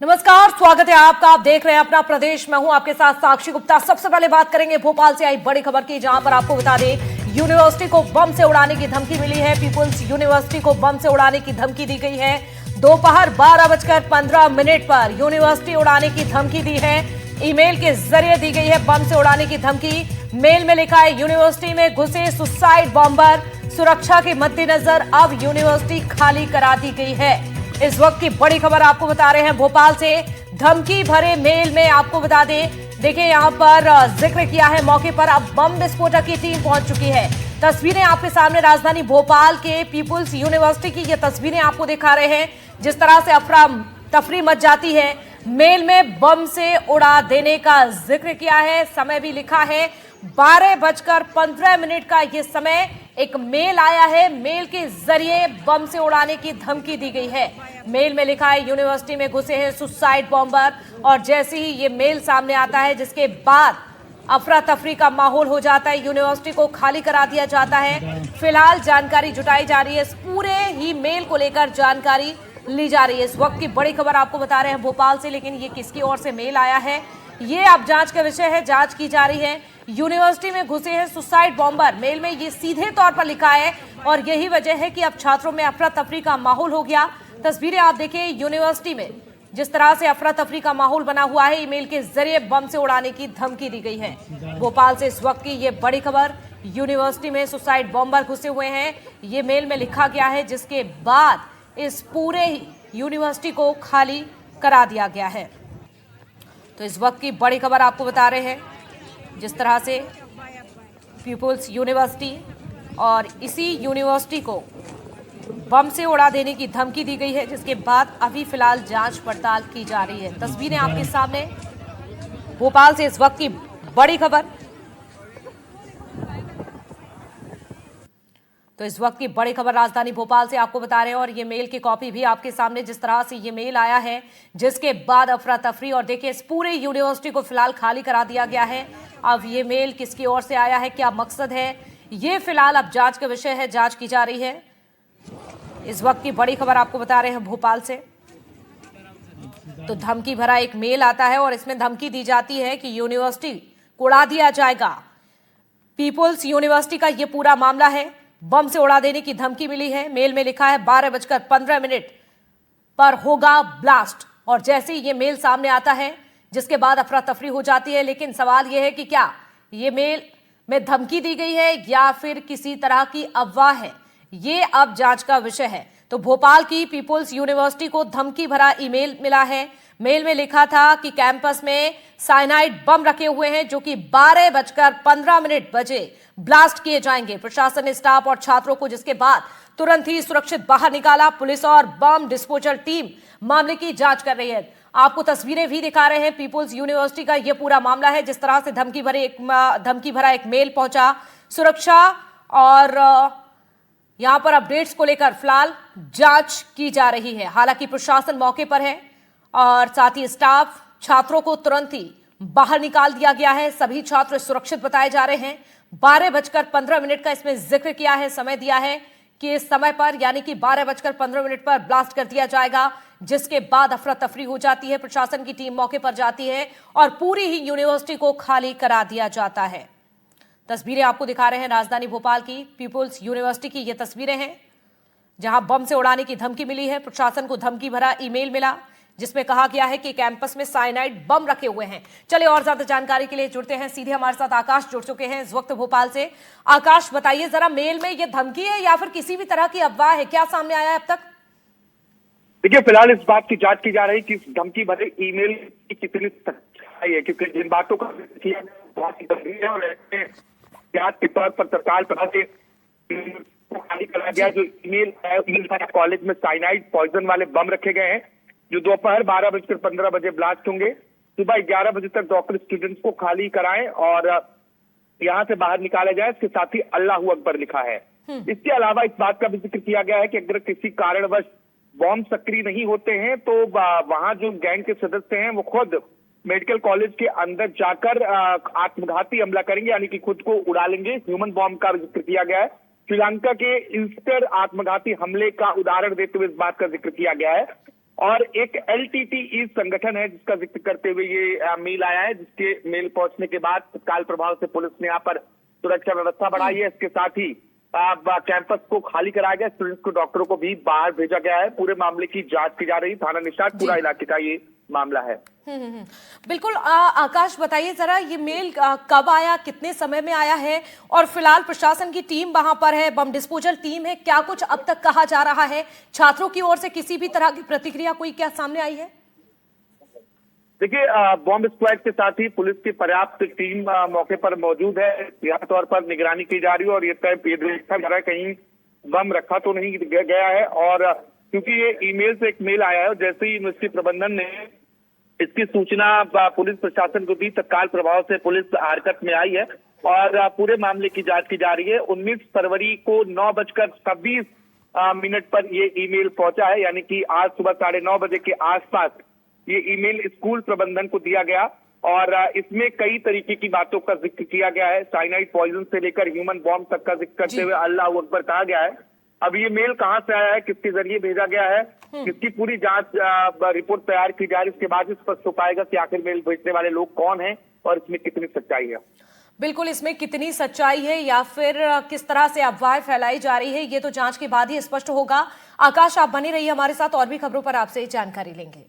नमस्कार, स्वागत है आपका। आप देख रहे हैं अपना प्रदेश। मैं हूं आपके साथ साक्षी गुप्ता। सबसे पहले बात करेंगे भोपाल से आई बड़ी खबर की, जहां पर आपको बता दें यूनिवर्सिटी को बम से उड़ाने की धमकी मिली है। पीपुल्स यूनिवर्सिटी को बम से उड़ाने की धमकी दी गई है। दोपहर 12:15 पर यूनिवर्सिटी उड़ाने की धमकी दी है। ईमेल के जरिए दी गई है बम से उड़ाने की धमकी। मेल में लिखा है, यूनिवर्सिटी में घुसे सुसाइड बॉम्बर, सुरक्षा के मद्देनजर अब यूनिवर्सिटी खाली करा दी गई है। इस वक्त की बड़ी खबर आपको बता रहे हैं भोपाल से। धमकी भरे मेल में आपको बता दें, देखिए यहां पर जिक्र किया है, मौके पर अब बम विस्फोटक की टीम पहुंच चुकी है। तस्वीरें आपके सामने राजधानी भोपाल के पीपुल्स यूनिवर्सिटी की ये तस्वीरें आपको दिखा रहे हैं। जिस तरह से अफरा तफरी मच जाती है, मेल में बम से उड़ा देने का जिक्र किया है। समय भी लिखा है 12:15 का ये समय। एक मेल आया है, मेल के जरिए बम से उड़ाने की धमकी दी गई है। मेल में लिखा है, यूनिवर्सिटी में घुसे हैं सुसाइड बॉम्बर। और जैसे ही ये मेल सामने आता है, जिसके बाद अफरा तफरी का माहौल हो जाता है, यूनिवर्सिटी को खाली करा दिया जाता है। फिलहाल जानकारी जुटाई जा रही है, इस पूरे ही मेल को लेकर जानकारी ली जा रही है। इस वक्त की बड़ी खबर आपको बता रहे हैं भोपाल से, लेकिन ये किसकी ओर से मेल आया है ये अब जांच का विषय है, जांच की जा रही है। यूनिवर्सिटी में घुसे हैं सुसाइड बॉम्बर, मेल में ये सीधे तौर पर लिखा है, और यही वजह है कि अब छात्रों में अफरा तफरी का माहौल हो गया। तस्वीरें आप देखिए, यूनिवर्सिटी में जिस तरह से अफरा तफरी का माहौल बना हुआ है, ईमेल के जरिए बम से उड़ाने की धमकी दी गई है। भोपाल से इस वक्त की ये बड़ी खबर, यूनिवर्सिटी में सुसाइड बॉम्बर घुसे हुए हैं, ये मेल में लिखा गया है, जिसके बाद इस पूरे यूनिवर्सिटी को खाली करा दिया गया है। तो इस वक्त की बड़ी खबर आपको बता रहे हैं, जिस तरह से पीपुल्स यूनिवर्सिटी और इसी यूनिवर्सिटी को बम से उड़ा देने की धमकी दी गई है, जिसके बाद अभी फिलहाल जांच पड़ताल की जा रही है। तस्वीरें आपके सामने भोपाल से इस वक्त की बड़ी खबर। तो इस वक्त की बड़ी खबर राजधानी भोपाल से आपको बता रहे हैं, और ये मेल की कॉपी भी आपके सामने, जिस तरह से ये मेल आया है, जिसके बाद अफरा तफरी। और देखिए, इस पूरे यूनिवर्सिटी को फिलहाल खाली करा दिया गया है। अब ये मेल किसकी ओर से आया है, क्या मकसद है, ये फिलहाल अब जांच का विषय है, जांच की जा रही है। इस वक्त की बड़ी खबर आपको बता रहे हैं भोपाल से। तो धमकी भरा एक मेल आता है, और इसमें धमकी दी जाती है कि यूनिवर्सिटी को उड़ा दिया जाएगा। पीपुल्स यूनिवर्सिटी का ये पूरा मामला है, बम से उड़ा देने की धमकी मिली है। मेल में लिखा है 12:15 पर होगा ब्लास्ट। और जैसे ही ये मेल सामने आता है, जिसके बाद अफरा तफरी हो जाती है। लेकिन सवाल यह है कि क्या ये मेल में धमकी दी गई है या फिर किसी तरह की अफवाह है, ये अब जांच का विषय है। तो भोपाल की पीपुल्स यूनिवर्सिटी को धमकी भरा ईमेल मिला है। मेल में लिखा था कि कैंपस में साइनाइड बम रखे हुए हैं, जो कि 12:15 बजे ब्लास्ट किए जाएंगे। प्रशासन ने स्टाफ और छात्रों को जिसके बाद तुरंत ही सुरक्षित बाहर निकाला। पुलिस और बम डिस्पोजल टीम मामले की जांच कर रही है। आपको तस्वीरें भी दिखा रहे हैं, पीपुल्स यूनिवर्सिटी का यह पूरा मामला है, जिस तरह से धमकी भरा एक मेल पहुंचा। सुरक्षा और यहां पर अपडेट्स को लेकर फिलहाल जांच की जा रही है। हालांकि प्रशासन मौके पर है, और साथ ही स्टाफ, छात्रों को तुरंत ही बाहर निकाल दिया गया है। सभी छात्र सुरक्षित बताए जा रहे हैं। 12:15 का इसमें जिक्र किया है, समय दिया है कि इस समय पर, यानी कि 12:15 पर ब्लास्ट कर दिया जाएगा, जिसके बाद अफरा तफरी हो जाती है। प्रशासन की टीम मौके पर जाती है और पूरी ही यूनिवर्सिटी को खाली करा दिया जाता है। तस्वीरें आपको दिखा रहे हैं राजधानी भोपाल की पीपुल्स यूनिवर्सिटी की, ये तस्वीरें हैं जहां बम से उड़ाने की धमकी मिली है। प्रशासन को धमकी भरा ईमेल मिला, जिसमें कहा गया है कि कैंपस में साइनाइड बम रखे हुए हैं। चलिए और ज्यादा जानकारी के लिए जुड़ते हैं, सीधे हमारे साथ आकाश जुड़ चुके हैं इस वक्त भोपाल से। आकाश, बताइए जरा, मेल में ये धमकी है या फिर किसी भी तरह की अफवाह है, क्या सामने आया है अब तक? देखिए, फिलहाल इस बात की जांच की जा रही है कि इस धमकी भरे ईमेल की कितनी सच्चाई है, क्योंकि जिन बातों का किया बहुत ही गंभीर है, और ऐसे जांच के तौर पर तत्काल प्रभाव से खाली करा गया। जो ईमेल है, कॉलेज में साइनाइड पॉइजन वाले बम रखे गए हैं, जो दोपहर 12:15 ब्लास्ट होंगे। सुबह 11 बजे तक डॉक्टर स्टूडेंट्स को खाली कराएं और यहां से बाहर निकाला जाए। इसके साथ ही अल्लाहू अकबर लिखा है। इसके अलावा इस बात का भी जिक्र किया गया है कि अगर किसी कारणवश बॉम्ब सक्रिय नहीं होते हैं, तो वहां जो गैंग के सदस्य हैं वो खुद मेडिकल कॉलेज के अंदर जाकर आत्मघाती हमला करेंगे, यानी कि खुद को उड़ा लेंगे। ह्यूमन बॉम्ब का जिक्र किया गया है। श्रीलंका के ईस्टर आत्मघाती हमले का उदाहरण देते हुए इस बात का जिक्र किया गया है। और एक LTTE संगठन है जिसका जिक्र करते हुए ये मेल आया है, जिसके मेल पहुंचने के बाद तत्काल प्रभाव से पुलिस ने यहाँ पर सुरक्षा व्यवस्था बढ़ाई है। इसके साथ ही कैंपस को खाली कराया गया, स्टूडेंट्स को, डॉक्टरों को भी बाहर भेजा गया है। पूरे मामले की जांच की जा रही, थाना निषाद पूरा इलाके का ये मामला है। बिल्कुल। आकाश, बताइए जरा, ये मेल कब आया, कितने समय में आया है, और फिलहाल प्रशासन की टीम वहां पर है, बम डिस्पोजल टीम है, क्या कुछ अब तक कहा जा रहा है? छात्रों की ओर से किसी भी तरह की प्रतिक्रिया कोई क्या सामने आई है? देखिए, बॉम्ब स्क्वाड के साथ ही पुलिस की पर्याप्त टीम मौके पर मौजूद है। एहतियाती तौर पर निगरानी की जा रही है और ये देखा जा रहा है कहीं बम रखा तो नहीं गया है। और क्योंकि ये ईमेल से एक मेल आया है, जैसे ही यूनिवर्सिटी प्रबंधन ने इसकी सूचना पुलिस प्रशासन को दी, तत्काल प्रभाव से पुलिस हरकत में आई है और पूरे मामले की जांच की जा रही है। 19 फरवरी को 9:26 पर ये ईमेल पहुंचा है, यानी कि आज सुबह 9:30 बजे के आसपास ये ईमेल स्कूल प्रबंधन को दिया गया और इसमें कई तरीके की बातों का जिक्र किया गया है। साइनाइड पॉइजन से लेकर ह्यूमन बॉम्ब तक का जिक्र करते हुए अल्लाह अकबर कहा गया है। अब ये मेल कहां से आया है, किसके जरिए भेजा गया है, इसकी पूरी जांच रिपोर्ट तैयार की जा रही है। इसके बाद स्पष्ट हो पाएगा कि आखिर मेल भेजने वाले लोग कौन हैं और इसमें कितनी सच्चाई है। बिल्कुल, इसमें कितनी सच्चाई है या फिर किस तरह से अफवाहें फैलाई जा रही है, ये तो जांच के बाद ही स्पष्ट होगा। आकाश, आप बने रहिए हमारे साथ, और भी खबरों पर आपसे जानकारी लेंगे।